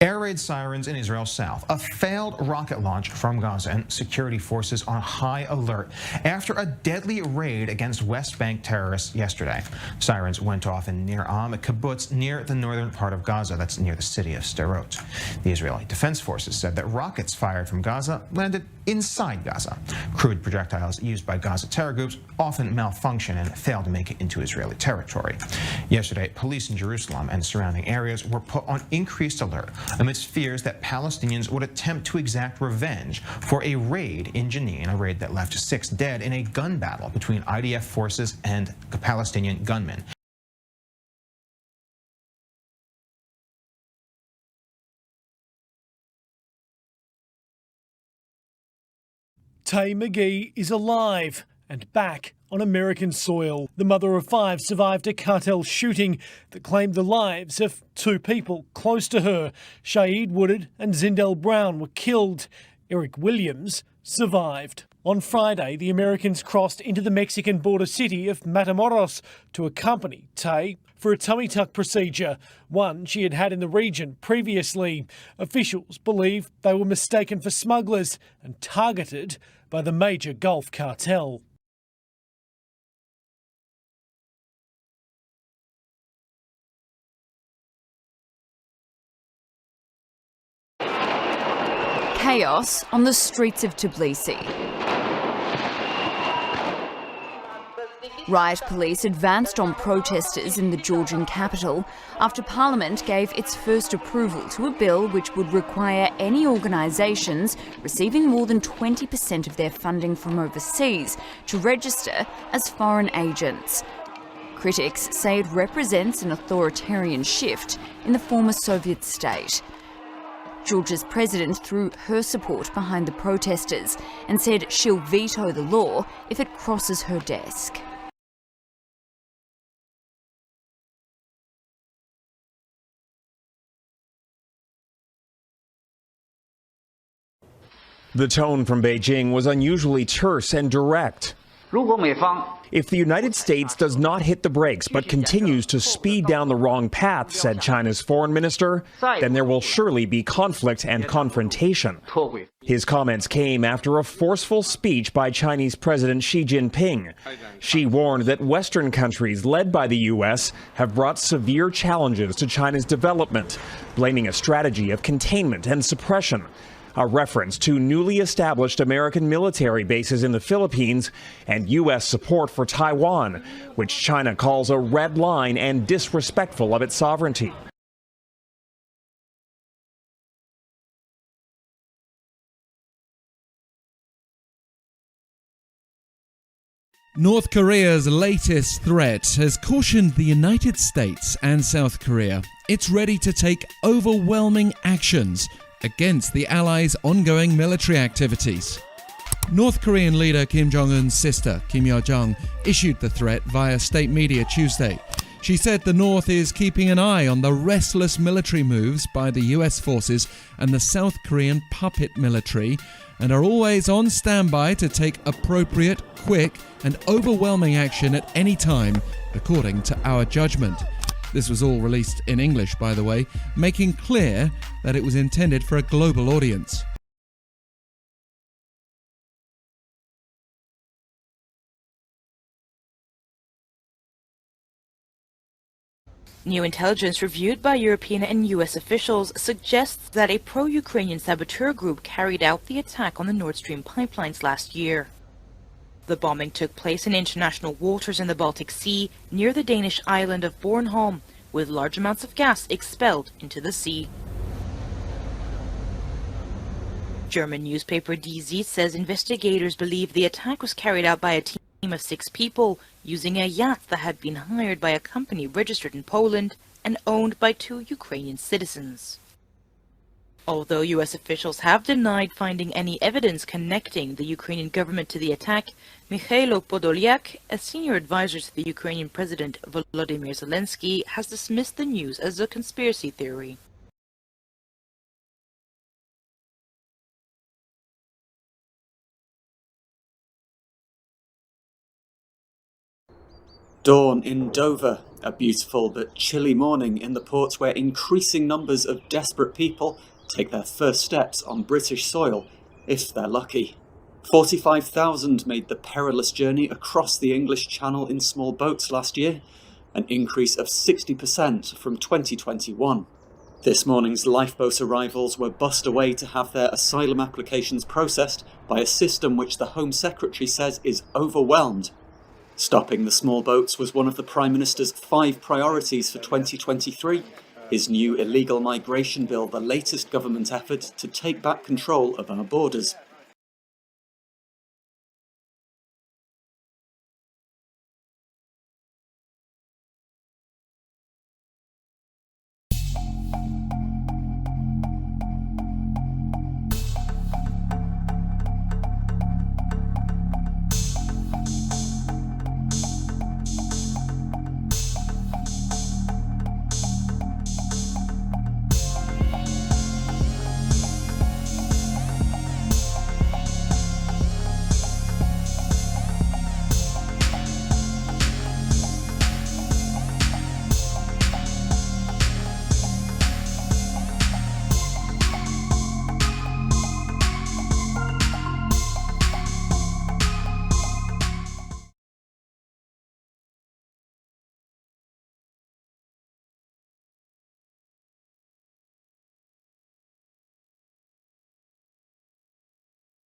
Air raid sirens in Israel's south, a failed rocket launch from Gaza, and security forces on high alert after a deadly raid against West Bank terrorists yesterday. Sirens went off in Nir Am, a kibbutz near the northern part of Gaza, that's near the city of Sderot. The Israeli Defense Forces said that rockets fired from Gaza landed inside Gaza. Crude projectiles used by Gaza terror groups often malfunction and fail to make it into Israeli territory. Yesterday, police in Jerusalem and surrounding areas were put on increased alert amidst fears that Palestinians would attempt to exact revenge for a raid in Jenin, a raid that left 6 dead in a gun battle between IDF forces and Palestinian gunmen. Tay McGee is alive and back on American soil. The mother of 5 survived a cartel shooting that claimed the lives of 2 people close to her. Shaeed Woodard and Zindel Brown were killed. Eric Williams survived. On Friday, the Americans crossed into the Mexican border city of Matamoros to accompany Tay for a tummy tuck procedure, one she had had in the region previously. Officials believe they were mistaken for smugglers and targeted by the major Gulf cartel. Chaos on the streets of Tbilisi. Riot police advanced on protesters in the Georgian capital after Parliament gave its first approval to a bill which would require any organisations receiving more than 20% of their funding from overseas to register as foreign agents. Critics say it represents an authoritarian shift in the former Soviet state. Georgia's president threw her support behind the protesters and said she'll veto the law if it crosses her desk. The tone from Beijing was unusually terse and direct. If the United States does not hit the brakes but continues to speed down the wrong path, said China's foreign minister, then there will surely be conflict and confrontation. His comments came after a forceful speech by Chinese President Xi Jinping. Xi warned that Western countries, led by the U.S., have brought severe challenges to China's development, blaming a strategy of containment and suppression. A reference to newly established American military bases in the Philippines and U.S. support for Taiwan, which China calls a red line and disrespectful of its sovereignty. North Korea's latest threat has cautioned the United States and South Korea it's ready to take overwhelming actions against the allies' ongoing military activities. North Korean leader Kim Jong-un's sister, Kim Yo-jong, issued the threat via state media Tuesday. She said the North is keeping an eye on the restless military moves by the US forces and the South Korean puppet military and are always on standby to take appropriate, quick and overwhelming action at any time, according to our judgment. This was all released in English, by the way, making clear that it was intended for a global audience. New intelligence reviewed by European and US officials suggests that a pro-Ukrainian saboteur group carried out the attack on the Nordstream pipelines last year. The bombing took place in international waters in the Baltic Sea near the Danish island of Bornholm, with large amounts of gas expelled into the sea. German newspaper Die Zeit says investigators believe the attack was carried out by a team of 6 people using a yacht that had been hired by a company registered in Poland and owned by 2 Ukrainian citizens. Although US officials have denied finding any evidence connecting the Ukrainian government to the attack, Mikhailo Podolyak, a senior advisor to the Ukrainian President Volodymyr Zelensky, has dismissed the news as a conspiracy theory. Dawn in Dover. A beautiful but chilly morning in the port where increasing numbers of desperate people take their first steps on British soil, if they're lucky. 45,000 made the perilous journey across the English Channel in small boats last year, an increase of 60% from 2021. This morning's lifeboat arrivals were bussed away to have their asylum applications processed by a system which the Home Secretary says is overwhelmed. Stopping the small boats was one of the Prime Minister's 5 priorities for 2023. His new illegal migration bill, the latest government effort to take back control of our borders.